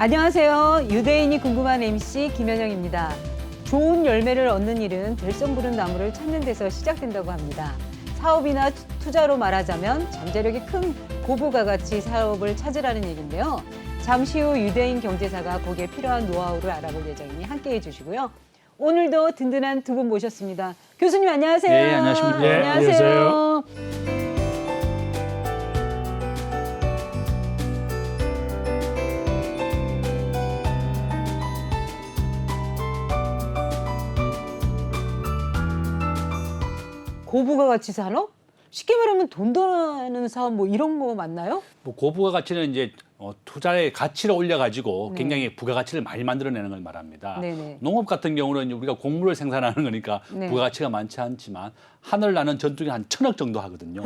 안녕하세요. 유대인이 궁금한 MC 김현영입니다. 좋은 열매를 얻는 일은 될성 부른 나무를 찾는 데서 시작된다고 합니다. 사업이나 투자로 말하자면 잠재력이 큰 고부가 가치 사업을 찾으라는 얘기인데요. 잠시 후 유대인 경제사가 거기에 필요한 노하우를 알아볼 예정이니 함께해 주시고요. 오늘도 든든한 두 분 모셨습니다. 교수님 안녕하세요. 네, 안녕하십니까. 네, 안녕하세요. 고부가 가치 산업? 쉽게 말하면 돈 더하는 사업 뭐 이런 거 맞나요? 뭐 고부가 가치는 이제 투자의 가치를 올려가지고 네. 굉장히 부가가치를 많이 만들어내는 걸 말합니다. 네네. 농업 같은 경우는 우리가 곡물을 생산하는 거니까 네. 부가가치가 많지 않지만 하늘 나는 전투기 한 1,000억 정도 하거든요.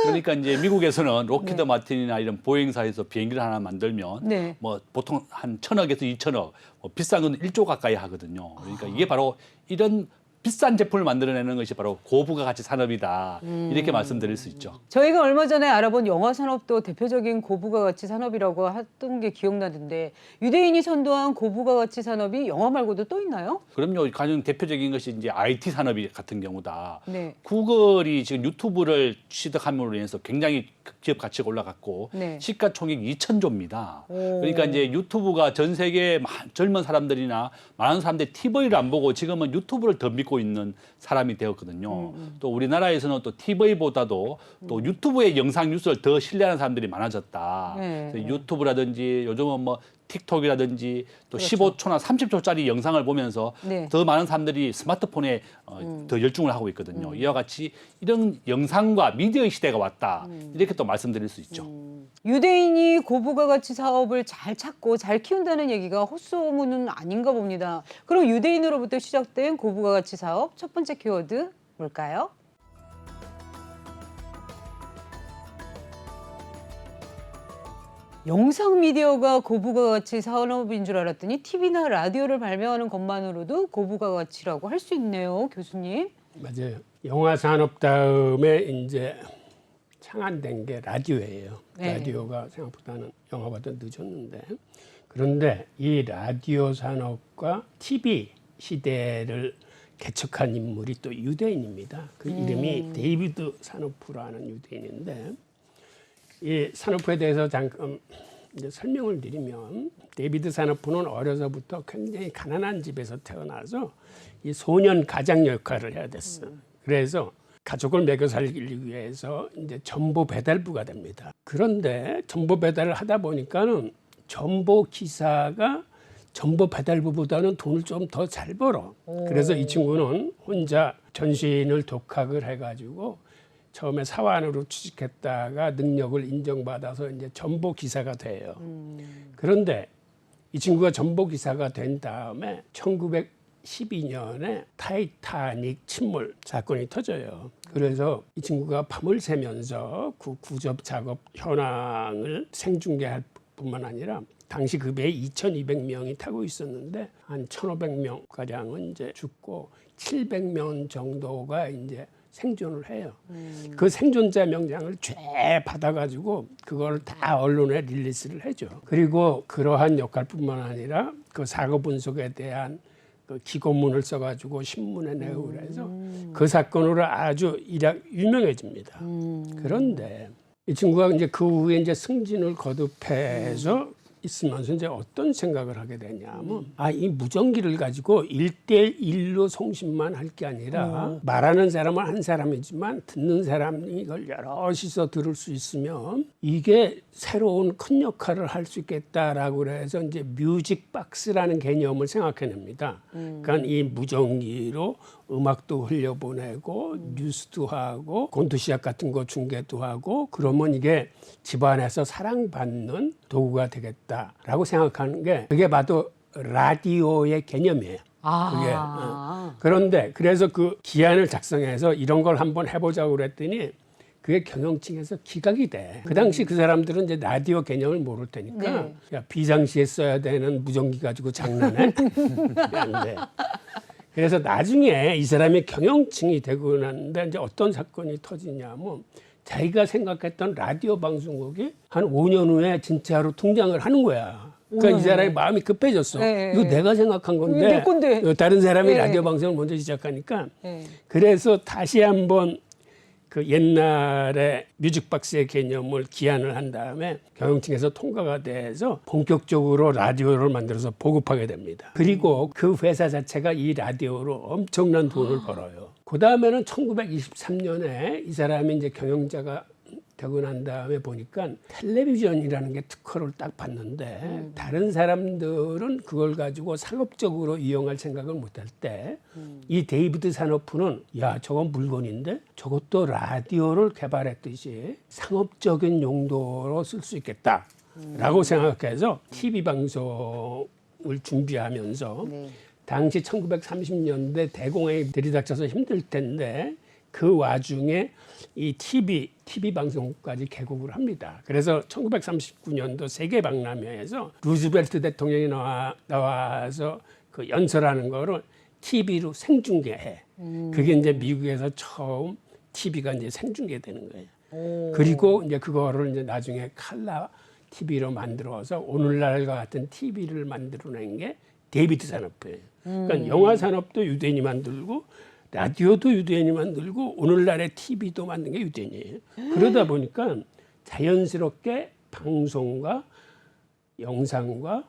그러니까 이제 미국에서는 로키드 네. 마틴이나 이런 보잉사에서 비행기를 하나 만들면 네. 뭐 보통 한 1,000억에서 2,000억, 뭐 비싼 건 1조 가까이 하거든요. 그러니까 이게 바로 이런 비싼 제품을 만들어내는 것이 바로 고부가 가치 산업이다. 이렇게 말씀드릴 수 있죠. 저희가 얼마 전에 알아본 영화 산업도 대표적인 고부가 가치 산업이라고 했던 게 기억나던데 유대인이 선도한 고부가 가치 산업이 영화 말고도 또 있나요? 그럼요. 가장 대표적인 것이 이제 IT 산업이 같은 경우다. 네. 구글이 지금 유튜브를 취득함으로 인해서 굉장히 기업 가치가 올라갔고 네. 시가총액 2,000조입니다. 오. 그러니까 이제 유튜브가 전 세계 젊은 사람들이나 많은 사람들이 TV를 안 보고 지금은 유튜브를 더 믿고 있는 사람이 되었거든요. 또 우리나라에서는 또 TV보다도 또 유튜브의 영상 뉴스를 더 신뢰하는 사람들이 많아졌다. 네. 그래서 유튜브라든지 요즘은 뭐 틱톡이라든지 또 그렇죠. 15초나 30초짜리 영상을 보면서 네. 더 많은 사람들이 스마트폰에 더 열중을 하고 있거든요. 이와 같이 이런 영상과 미디어의 시대가 왔다. 이렇게 또 말씀드릴 수 있죠. 유대인이 고부가 가치 사업을 잘 찾고 잘 키운다는 얘기가 헛소문은 아닌가 봅니다. 그럼 유대인으로부터 시작된 고부가 가치 사업 첫 번째 키워드 뭘까요? 영상 미디어가 고부가 가치 산업인 줄 알았더니 TV나 라디오를 발명하는 것만으로도 고부가 가치라고 할 수 있네요, 교수님. 맞아요. 영화 산업 다음에 이제 창안된 게 라디오예요. 네. 라디오가 생각보다는 영화보다 늦었는데 그런데 이 라디오 산업과 TV 시대를 개척한 인물이 또 유대인입니다. 그 이름이 데이비드 사노프라는 유대인인데 이 사노프에 대해서 잠깐 이제 설명을 드리면 데이비드 사노프는 어려서부터 굉장히 가난한 집에서 태어나서 이 소년 가장 역할을 해야 됐어요. 그래서 가족을 먹여 살리기 위해서 이제 전보 배달부가 됩니다. 그런데 전보 배달을 하다 보니까는 전보 기사가 전보 배달부보다는 돈을 좀 더 잘 벌어. 그래서 이 친구는 혼자 전신을 독학을 해가지고 처음에 사원으로 취직했다가 능력을 인정받아서 이제 전보 기사가 돼요. 그런데 이 친구가 전보 기사가 된 다음에 1912년에 타이타닉 침몰 사건이 터져요. 그래서 이 친구가 밤을 새면서 그 구조 작업 현황을 생중계할 뿐만 아니라 당시 그 배에 2,200명이 타고 있었는데 한 1,500명 가량은 이제 죽고 700명 정도가 이제 생존을 해요. 그 생존자 명장을 쫙 받아가지고 그걸 다 언론에 릴리스를 해줘. 그리고 그러한 역할뿐만 아니라 그 사고 분석에 대한 그 기고문을 써가지고 신문에 내고 그래서 그 사건으로 아주 유명해집니다. 그런데 이 친구가 이제 그 후에 이제 승진을 거듭해서 있으면서 이제 어떤 생각을 하게 되냐면 이 무전기를 가지고 1대1로 송신만 할 게 아니라 말하는 사람은 한 사람이지만 듣는 사람이 이걸 여럿이서 들을 수 있으면 이게 새로운 큰 역할을 할 수 있겠다라고 그래서 이제 뮤직박스라는 개념을 생각해냅니다. 그러니까 이 무전기로 음악도 흘려보내고 뉴스도 하고 곤투시합 같은 거 중계도 하고 그러면 이게 집안에서 사랑받는 도구가 되겠다라고 생각하는 게 그게 바로 라디오의 개념이에요. 그게. 그런데 그래서 그 기안을 작성해서 이런 걸 한번 해보자고 그랬더니 그게 경영층에서 기각이 돼. 그 당시 그 사람들은 이제 라디오 개념을 모를 테니까 네. 야, 비상시에 써야 되는 무전기 가지고 장난해? 안 돼. 그래서 나중에 이 사람이 경영층이 되고 났는데 이제 어떤 사건이 터지냐면 자기가 생각했던 라디오 방송국이 한 5년 후에 진짜로 등장을 하는 거야. 그러니까 이 사람이 마음이 급해졌어. 네. 이거 내가 생각한 건데, 내 건데. 다른 사람이 네. 라디오 방송을 먼저 시작하니까 네. 그래서 다시 한번 그 옛날에 뮤직박스의 개념을 기한을 한 다음에 경영층에서 통과가 돼서 본격적으로 라디오를 만들어서 보급하게 됩니다. 그리고 그 회사 자체가 이 라디오로 엄청난 돈을 벌어요. 그 다음에는 1923년에 이 사람이 이제 경영자가 되고 난 다음에 보니까 텔레비전이라는 게 특허를 딱 받는데 다른 사람들은 그걸 가지고 상업적으로 이용할 생각을 못할 때 이 데이비드 산호프는 야 저건 물건인데 저것도 라디오를 개발했듯이 상업적인 용도로 쓸 수 있겠다라고 생각해서 TV 방송을 준비하면서 네. 당시 1930년대 대공황이 들이닥쳐서 힘들 텐데 그 와중에 이 TV 방송까지 개국을 합니다. 그래서 1939년도 세계 박람회에서 루즈벨트 대통령이 나와서 그 연설하는 거를 TV로 생중계해. 그게 이제 미국에서 처음 TV가 이제 생중계되는 거예요. 그리고 이제 그거를 이제 나중에 칼라 TV로 만들어서 오늘날과 같은 TV를 만들어낸 게 데이비드 산호프예요. 그러니까 영화 산업도 유대인이 만들고 라디오도 유대인이 만들고 오늘날의 TV도 만든 게 유대인이에요. 그러다 보니까 자연스럽게 방송과 영상과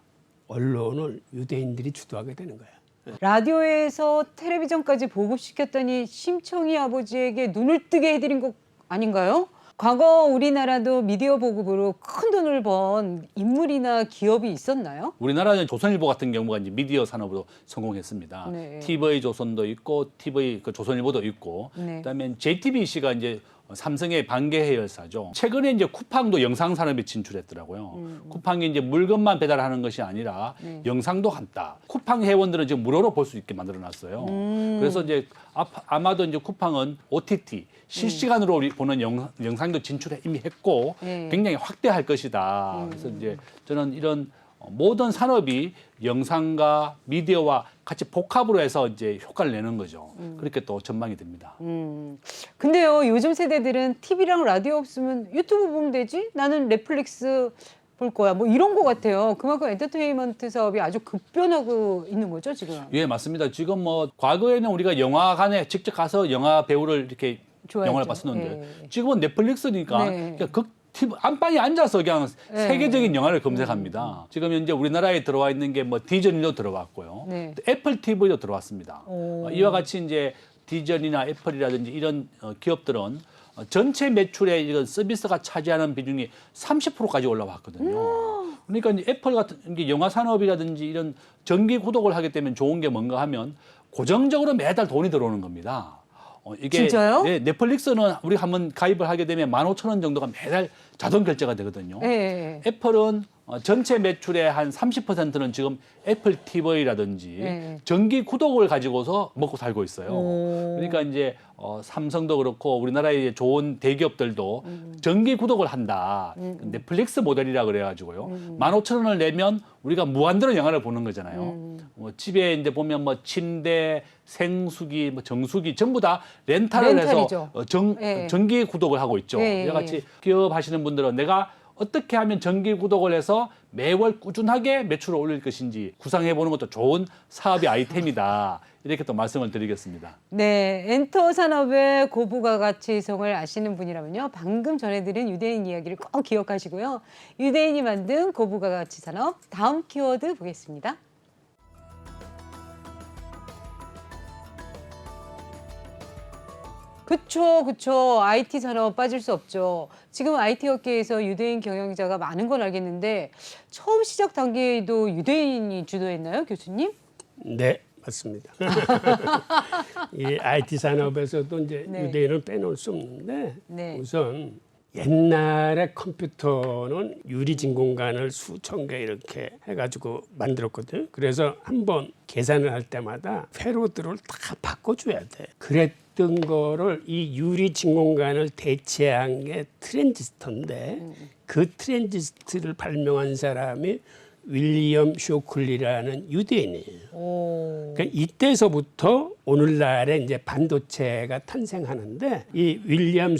언론을 유대인들이 주도하게 되는 거예요. 라디오에서 텔레비전까지 보급시켰더니 심청이 아버지에게 눈을 뜨게 해드린 것 아닌가요? 과거 우리나라도 미디어 보급으로 큰 돈을 번 인물이나 기업이 있었나요? 우리나라는 조선일보 같은 경우가 이제 미디어 산업으로 성공했습니다. 네. TV 조선도 있고 TV 그 조선일보도 있고, 네. 그다음에 JTBC가 이제 삼성의 반개 해열사죠. 최근에 이제 쿠팡도 영상 산업에 진출했더라고요. 쿠팡이 이제 물건만 배달하는 것이 아니라 네. 영상도 한다. 쿠팡 회원들은 지금 무료로 볼 수 있게 만들어놨어요. 그래서 이제 아마도 이제 쿠팡은 OTT 실시간으로 우리 보는 영상도 진출해 이미 했고 네. 굉장히 확대할 것이다. 그래서 이제 저는 이런 모든 산업이 영상과 미디어와 같이 복합으로 해서 이제 효과를 내는 거죠. 그렇게 또 전망이 됩니다. 근데요, 요즘 세대들은 TV랑 라디오 없으면 유튜브 보면 되지? 나는 넷플릭스 볼 거야. 뭐 이런 거 같아요. 그만큼 엔터테인먼트 사업이 아주 급변하고 있는 거죠, 지금? 예, 맞습니다. 지금 뭐 과거에는 우리가 영화관에 직접 가서 영화 배우를 이렇게 좋아했죠. 영화를 봤었는데 예. 지금은 넷플릭스니까 네. 그냥 안방에 앉아서 그냥 네. 세계적인 영화를 검색합니다. 지금 현재 우리나라에 들어와 있는 게 뭐 디즈니도 들어왔고요. 네. 또 애플 TV도 들어왔습니다. 오. 이와 같이 이제 디즈니나 애플이라든지 이런 기업들은 전체 매출의 이런 서비스가 차지하는 비중이 30%까지 올라왔거든요. 그러니까 이제 애플 같은 게 영화 산업이라든지 이런 정기 구독을 하게 되면 좋은 게 뭔가 하면 고정적으로 매달 돈이 들어오는 겁니다. 이게 진짜요? 네, 넷플릭스는 우리가 한번 가입을 하게 되면 15,000원 정도가 매달 자동 결제가 되거든요. 네. 애플은 전체 매출의 한 30%는 지금 애플 TV라든지 네. 정기 구독을 가지고서 먹고 살고 있어요. 오. 그러니까 이제 삼성도 그렇고 우리나라의 좋은 대기업들도 정기 구독을 한다. 넷플릭스 모델이라 그래가지고요. 15,000원을 내면 우리가 무한대로 영화를 보는 거잖아요. 집에 이제 보면 뭐 침대, 생수기, 뭐 정수기 전부 다 렌탈을 렌탈이죠. 해서 네. 정기 구독을 하고 있죠. 네. 이와 같이 기업 하시는 분들은 내가 어떻게 하면 정기 구독을 해서 매월 꾸준하게 매출을 올릴 것인지 구상해 보는 것도 좋은 사업의 아이템이다. 이렇게 또 말씀을 드리겠습니다. 네, 엔터 산업의 고부가 가치성을 아시는 분이라면요, 방금 전해드린 유대인 이야기를 꼭 기억하시고요. 유대인이 만든 고부가 가치 산업, 다음 키워드 보겠습니다. 그쵸. IT 산업 빠질 수 없죠. 지금 IT 업계에서 유대인 경영자가 많은 건 알겠는데 처음 시작 단계에도 유대인이 주도했나요, 교수님? 네, 맞습니다. 이 IT 산업에서도 이제 네. 유대인을 빼놓을 수 없는데 네. 우선 옛날에 컴퓨터는 유리진 공간을 수천 개 이렇게 해가지고 만들었거든요. 그래서 한번 계산을 할 때마다 회로들을 다 바꿔줘야 돼. 그랬던 거를 이 유리진 공간을 대체한 게 트랜지스터인데 그 트랜지스터를 발명한 사람이 윌리엄 쇼클리라는 유대인이에요. 오. 그러니까 이때서부터 오늘날의 이제 반도체가 탄생하는데 이 윌리엄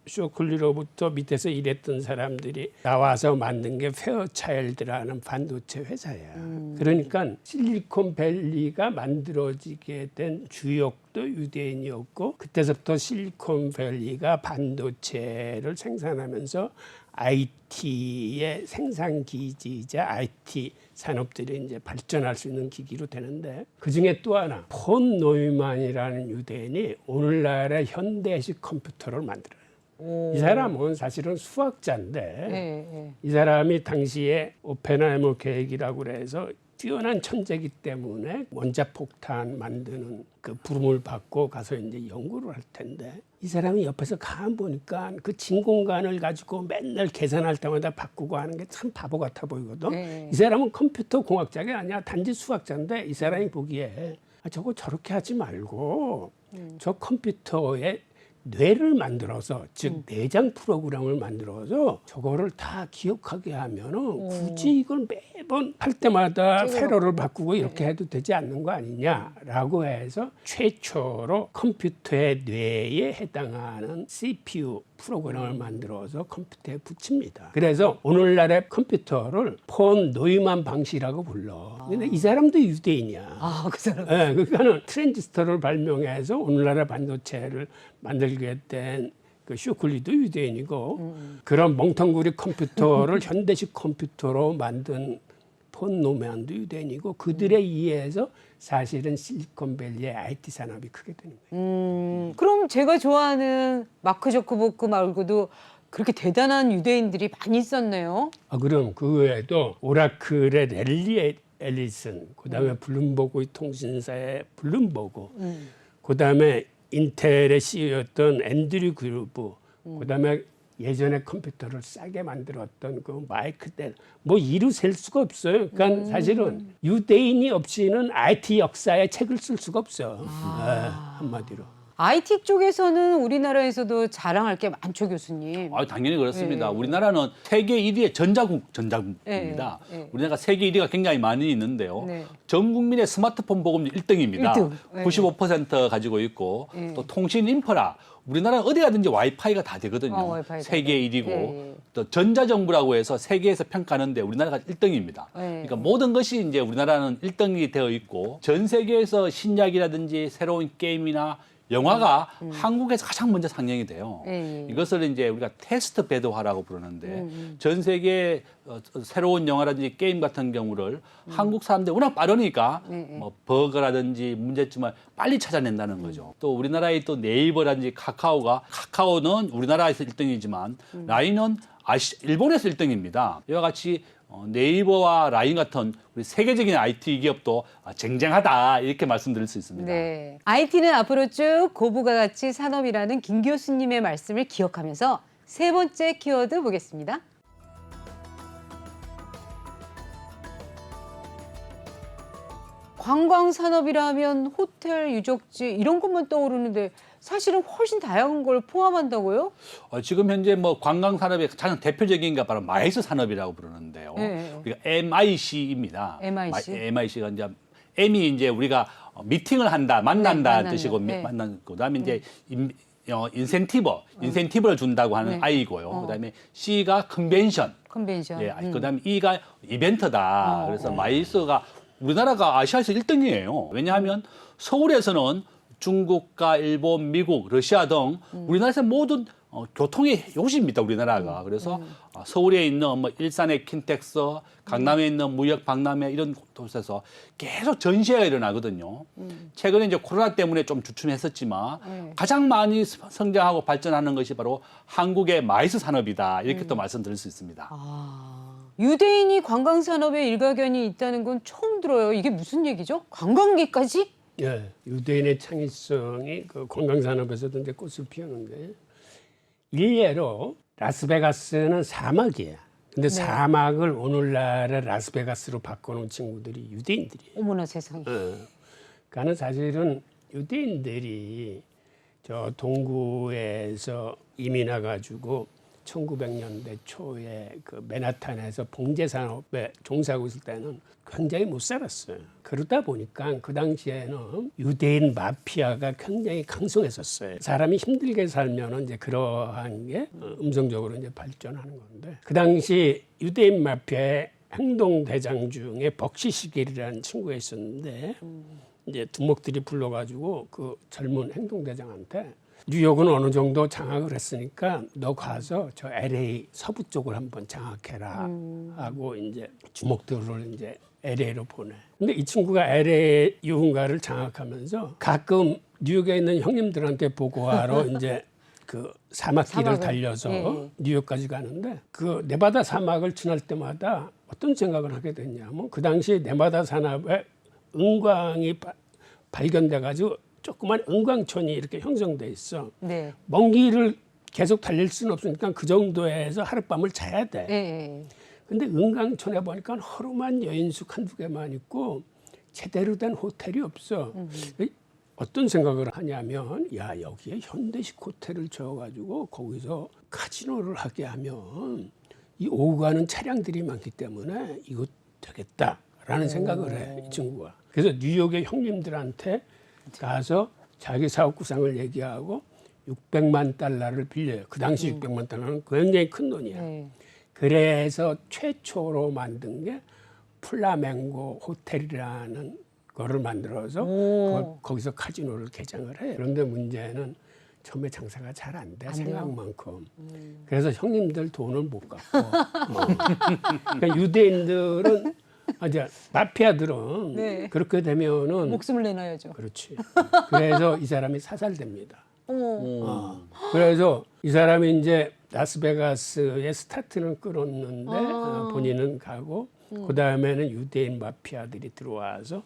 쇼클리로부터 밑에서 일했던 사람들이 나와서 만든 게 페어차일드라는 반도체 회사야. 그러니까 실리콘밸리가 만들어지게 된 주역도 유대인이었고 그때서부터 실리콘밸리가 반도체를 생산하면서 IT의 생산 기지이자 IT 산업들이 이제 발전할 수 있는 기기로 되는데 그 중에 또 하나 폰 노이만이라는 유대인이 오늘날의 현대식 컴퓨터를 만들어요. 이 사람은 사실은 수학자인데 이 사람이 당시에 오펜하이머 계획이라고 그래서 뛰어난 천재이기 때문에 원자폭탄 만드는 그 부름을 받고 가서 이제 연구를 할 텐데 이 사람이 옆에서 가만 보니까 그 진공관을 가지고 맨날 계산할 때마다 바꾸고 하는 게 참 바보 같아 보이거든. 이 사람은 컴퓨터 공학자가 아니야. 단지 수학자인데 이 사람이 보기에 저거 저렇게 하지 말고 저 컴퓨터에 뇌를 만들어서 즉 내장 프로그램을 만들어서 저거를 다 기억하게 하면은 굳이 이걸 매번 할 때마다 회로를 바꾸고 이렇게 해도 되지 않는 거 아니냐라고 해서 최초로 컴퓨터의 뇌에 해당하는 CPU 프로그램을 만들어서 컴퓨터에 붙입니다. 그래서 오늘날의 컴퓨터를 폰 노이만 방식이라고 불러. 근데 이 사람도 유대인이야. 아, 그 사람. 네, 그러니까는 트랜지스터를 발명해서 오늘날의 반도체를 만들게 된 그 쇼클리도 유대인이고 그런 멍텅구리 컴퓨터를 현대식 컴퓨터로 만든 폰 노만도 유대인이고 그들에 의해서 사실은 실리콘밸리의 IT 산업이 크게 되는 거예요. 그럼 제가 좋아하는 마크 저커버그 말고도 그렇게 대단한 유대인들이 많이 있었네요. 아, 그럼 그 외에도 오라클의 랠리 앨리슨, 그다음에 블룸버그의 통신사의 블룸버그, 그다음에 인텔의 CEO였던 앤드류 그루브, 그다음에 예전에 컴퓨터를 싸게 만들었던 그 마이크 델, 뭐 이루 셀 수가 없어요. 그러니까 사실은 유대인이 없이는 IT 역사에 책을 쓸 수가 없어. 한마디로. IT 쪽에서는 우리나라에서도 자랑할 게 많죠, 교수님. 아, 당연히 그렇습니다. 우리나라는 세계 1위의 전자국입니다. 우리나라가 세계 1위가 굉장히 많이 있는데요. 전 국민의 스마트폰 보급률 1등입니다. 1등. 95% 가지고 있고 또 통신 인프라. 우리나라 어디 가든지 와이파이가 다 되거든요. 세계 1위고 또 전자정부라고 해서 세계에서 평가하는데 우리나라가 1등입니다. 그러니까 모든 것이 이제 우리나라는 1등이 되어 있고 전 세계에서 신약이라든지 새로운 게임이나 영화가 한국에서 가장 먼저 상영이 돼요. 이것을 이제 우리가 테스트 베드화라고 부르는데 전 세계 새로운 영화라든지 게임 같은 경우를 한국 사람들이 워낙 빠르니까 뭐 버그라든지 문제점을 빨리 찾아낸다는 거죠. 또 우리나라의 또 네이버라든지 카카오는 우리나라에서 1등이지만 라인은 일본에서 1등입니다. 이와 같이 네이버와 라인 같은 우리 세계적인 IT 기업도 쟁쟁하다 이렇게 말씀드릴 수 있습니다. 네. IT는 앞으로 쭉 고부가 가치 산업이라는 김 교수님의 말씀을 기억하면서 세 번째 키워드 보겠습니다. 관광 산업이라면 호텔, 유적지 이런 것만 떠오르는데 사실은 훨씬 다양한 걸 포함한다고요? 지금 현재 뭐 관광 산업의 가장 대표적인 게 바로 마이스 산업이라고 부르는데요. 우리가 MIC입니다. MIC가 이제 M이 이제 우리가 미팅을 한다, 만난다 뜻이고 만난 그다음에 이제 인센티브를 준다고 하는 I고요. 그다음에 C가 컨벤션. 그다음에 E가 이벤트다. 그래서 마이스가 우리나라가 아시아에서 1등이에요. 왜냐하면 서울에서는 중국과 일본, 미국, 러시아 등 우리나라에서 모든 교통의 요지입니다. 우리나라가. 그래서 서울에 있는 뭐 일산의 킨텍스, 강남에 있는 무역 박람회 이런 곳에서 계속 전시회가 일어나거든요. 최근에 이제 코로나 때문에 좀 주춤했었지만 가장 많이 성장하고 발전하는 것이 바로 한국의 마이스 산업이다. 이렇게 또 말씀드릴 수 있습니다. 유대인이 관광 산업에 일가견이 있다는 건 처음 들어요. 이게 무슨 얘기죠? 관광객까지? 예, 유대인의 창의성이 그 관광 산업에서도 이제 꽃을 피우는데 일례로 라스베가스는 사막이에요. 근데 사막을 오늘날의 라스베가스로 바꿔놓은 친구들이 유대인들이에요. 어머나 세상에. 그러니까는 사실은 유대인들이 저 동구에서 이민 와가지고 1900년대 초에 그 맨하탄에서 봉제 산업에 종사하고 있을 때는 굉장히 못 살았어요. 그러다 보니까 그 당시에는 유대인 마피아가 굉장히 강성했었어요. 사람이 힘들게 살면은 이제 그러한 게 음성적으로 이제 발전하는 건데, 그 당시 유대인 마피아의 행동 대장 중에 벅시시길이라는 친구가 있었는데, 이제 두목들이 불러가지고 그 젊은 행동 대장한테 뉴욕은 어느 정도 장악을 했으니까 너 가서 저 LA 서부 쪽을 한번 장악해라 하고 이제 주목들을 이제 LA로 보내. 근데 이 친구가 LA 유흥가를 장악하면서 가끔 뉴욕에 있는 형님들한테 보고하러 이제 그 사막길을 달려서 예. 뉴욕까지 가는데, 그 네바다 사막을 지날 때마다 어떤 생각을 하게 됐냐면, 그 당시 네바다 산업에 은광이 발견돼 가지고 조그만 은광촌이 이렇게 형성돼 있어. 네. 먼 길을 계속 달릴 수는 없으니까 그 정도에서 하룻밤을 자야 돼. 예. 근데 은광촌에 보니까 허름한 여인숙 한두 개만 있고 제대로 된 호텔이 없어. 어떤 생각을 하냐면, 야, 여기에 현대식 호텔을 지어가지고 거기서 카지노를 하게 하면 이 오고 가는 차량들이 많기 때문에 이거 되겠다라는 생각을 해, 이 친구가. 그래서 뉴욕의 형님들한테 가서 자기 사업 구상을 얘기하고 $600만 달러를 빌려요. 그 당시 600만 달러는 굉장히 큰 돈이야. 그래서 최초로 만든 게 플라멩고 호텔이라는 거를 만들어서 거기서 카지노를 개장을 해요. 그런데 문제는 처음에 장사가 잘 안 돼, 생각만큼. 그래서 형님들 돈을 못 갚고. 그러니까 유대인들은, 이제 마피아들은 네. 그렇게 되면은 목숨을 내놔야죠. 그렇지. 그래서 이 사람이 사살됩니다. 어머. 그래서 이 사람이 이제 라스베가스의 스타트는 끌었는데 본인은 가고, 그 다음에는 유대인 마피아들이 들어와서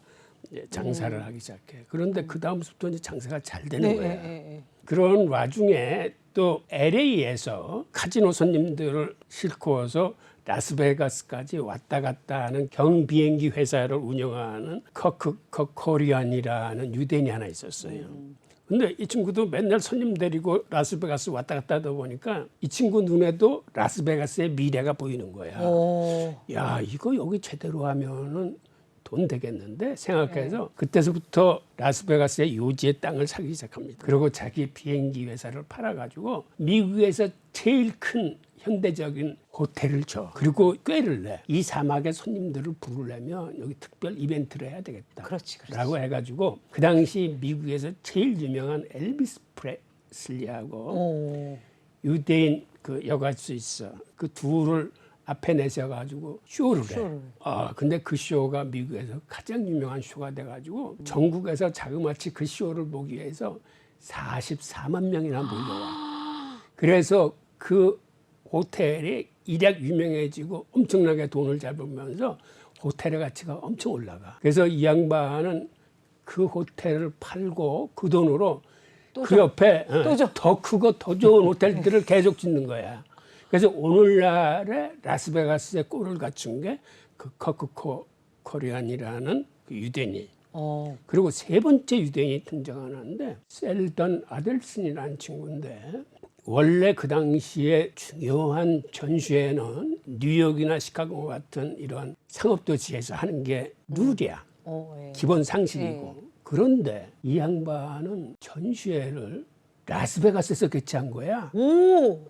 이제 장사를 하기 시작해. 그런데 그 다음부터 이제 장사가 잘 되는 거야. 그런 와중에 또 LA에서 카지노 손님들을 싣고서 라스베가스까지 왔다 갔다 하는 경비행기 회사를 운영하는 커크 코리안이라는 유대인이 하나 있었어요. 근데 이 친구도 맨날 손님 데리고 라스베가스 왔다 갔다 하다 보니까 이 친구 눈에도 라스베가스의 미래가 보이는 거야. 야, 이거 여기 제대로 하면은 돈 되겠는데 생각해서 그때서부터 라스베가스의 요지의 땅을 사기 시작합니다. 그리고 자기 비행기 회사를 팔아가지고 미국에서 제일 큰 현대적인 호텔을 줘. 그리고 꾀를 내. 이 사막에 손님들을 부르려면 여기 특별 이벤트를 해야 되겠다. 그렇지. 라고 해가지고 그 당시 미국에서 제일 유명한 엘비스 프레슬리하고 유대인 그 여가수 있어. 그 둘을 앞에 내세워가지고 쇼를 해. 근데 그 쇼가 미국에서 가장 유명한 쇼가 돼가지고 전국에서 자그마치 그 쇼를 보기 위해서 44만 명이나 몰려와. 그래서 그 호텔이 일약 유명해지고 엄청나게 돈을 잡으면서 호텔의 가치가 엄청 올라가. 그래서 이 양반은 그 호텔을 팔고 그 돈으로 그 옆에 더 크고 더 좋은 호텔들을 계속 짓는 거야. 그래서 오늘날의 라스베가스의 꼴을 갖춘 게 그 커크 코리안이라는 그 유대인이. 그리고 세 번째 유대인이 등장하는데 셀던 아델슨이라는 친구인데, 원래 그 당시에 중요한 전시회는 뉴욕이나 시카고 같은 이런 상업도시에서 하는 게 룰이야. 기본 상식이고. 그런데 이 양반은 전시회를 라스베가스에서 개최한 거야.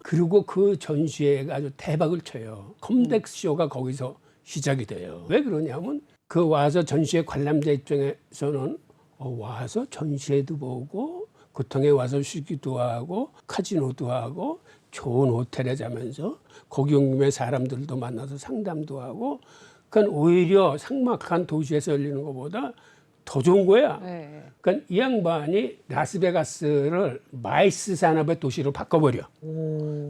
그리고 그 전시회가 아주 대박을 쳐요. 컴덱스 쇼가 거기서 시작이 돼요. 왜 그러냐면 그 와서 전시회 관람자 입장에서는 와서 전시회도 보고 교통에 와서 쉬기도 하고 카지노도 하고 좋은 호텔에 자면서 거기 온 김에 사람들도 만나서 상담도 하고, 그러니까 오히려 삭막한 도시에서 열리는 것보다 더 좋은 거야. 그러니까 이 양반이 라스베가스를 마이스 산업의 도시로 바꿔버려.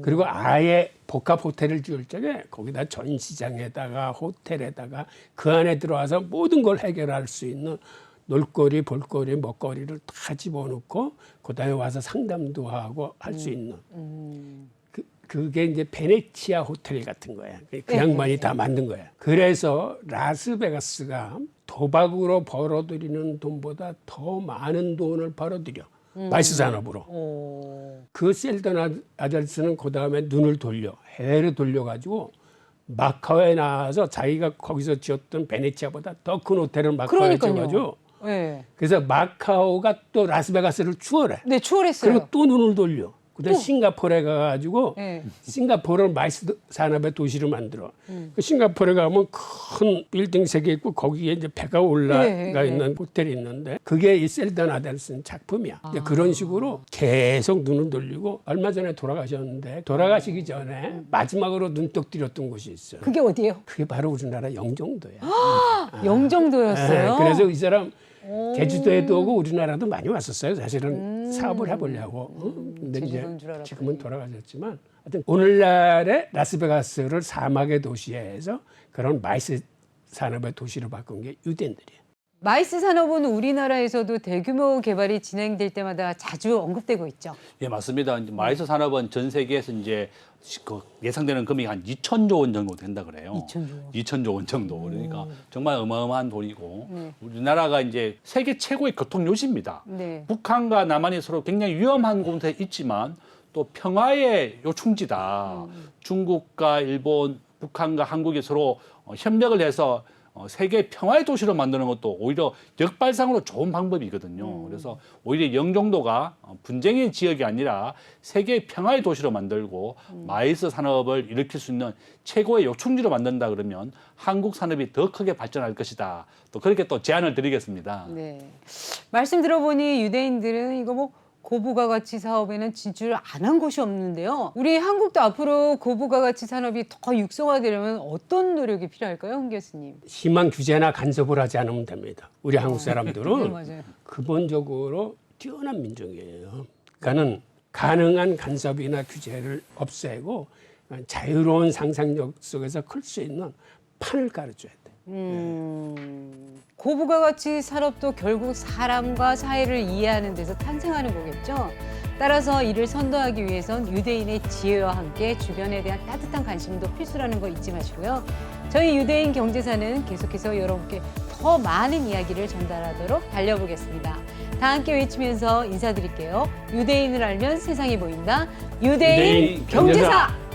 그리고 아예 복합 호텔을 지을 적에 거기다 전시장에다가 호텔에다가 그 안에 들어와서 모든 걸 해결할 수 있는 놀거리, 볼거리, 먹거리를 다 집어넣고 그다음에 와서 상담도 하고 할 수 있는 그게 이제 베네치아 호텔 같은 거야. 그 양반이 다 만든 거야. 그래서 라스베가스가 도박으로 벌어들이는 돈보다 더 많은 돈을 벌어들여. 마이스 산업으로. 그 셀던 아델슨은 그 다음에 눈을 돌려 해외로 돌려가지고 마카오에 나와서 자기가 거기서 지었던 베네치아보다 더 큰 호텔을 마카오에 지어가지고 네. 그래서 마카오가 또 라스베가스를 추월해. 네, 추월했어요. 그리고 또 눈을 돌려. 그다음 싱가포르에 가가지고 네. 싱가포르를 마이스 산업의 도시로 만들어. 그 싱가포르에 가면 큰 빌딩 3개 있고 거기에 이제 배가 올라가 네, 있는 호텔이 있는데 그게 이 셀던 아델 쓴 작품이야. 이제 그런 식으로 계속 눈을 돌리고 얼마 전에 돌아가셨는데 돌아가시기 전에 마지막으로 눈독 들였던 곳이 있어요. 그게 어디예요? 그게 바로 우리나라 영종도야. 영종도였어요. 네, 그래서 이 사람 제주도에도 오고 우리나라도 많이 왔었어요. 사실은 사업을 해보려고. 근데 이제 제주도인 줄 알았더니. 지금은 돌아가셨지만 하여튼 오늘날의 라스베가스를 사막의 도시에서 그런 마이스 산업의 도시로 바꾼 게 유대인들이에요. 마이스 산업은 우리나라에서도 대규모 개발이 진행될 때마다 자주 언급되고 있죠. 예, 맞습니다. 이제 마이스 산업은 전 세계에서 이제 그 예상되는 금액이 한 2천조 원 정도 된다 그래요. 2천조 원. 2천조 원 정도. 그러니까 정말 어마어마한 돈이고 우리나라가 이제 세계 최고의 교통 요지입니다. 네. 북한과 남한이 서로 굉장히 위험한 곳에 있지만 또 평화의 요충지다. 중국과 일본, 북한과 한국이 서로 협력을 해서 세계 평화의 도시로 만드는 것도 오히려 역발상으로 좋은 방법이거든요. 그래서 오히려 영종도가 분쟁의 지역이 아니라 세계 평화의 도시로 만들고 마이스 산업을 일으킬 수 있는 최고의 요충지로 만든다 그러면 한국 산업이 더 크게 발전할 것이다. 또 그렇게 또 제안을 드리겠습니다. 네. 말씀 들어보니 유대인들은 이거 뭐 고부가 가치 사업에는 진출을 안 한 곳이 없는데요. 우리 한국도 앞으로 고부가 가치 산업이 더 육성화되려면 어떤 노력이 필요할까요, 홍 교수님? 심한 규제나 간섭을 하지 않으면 됩니다. 우리 한국 네, 사람들은 맞아요. 근본적으로 뛰어난 민족이에요. 그러니까는 가능한 간섭이나 규제를 없애고 자유로운 상상력 속에서 클 수 있는 판을 깔아줘야 돼. 고부가 가치 산업도 결국 사람과 사회를 이해하는 데서 탄생하는 거겠죠. 따라서 이를 선도하기 위해선 유대인의 지혜와 함께 주변에 대한 따뜻한 관심도 필수라는 거 잊지 마시고요. 저희 유대인 경제사는 계속해서 여러분께 더 많은 이야기를 전달하도록 달려보겠습니다. 다 함께 외치면서 인사드릴게요. 유대인을 알면 세상이 보인다. 유대인 유대인 경제사! 경제사!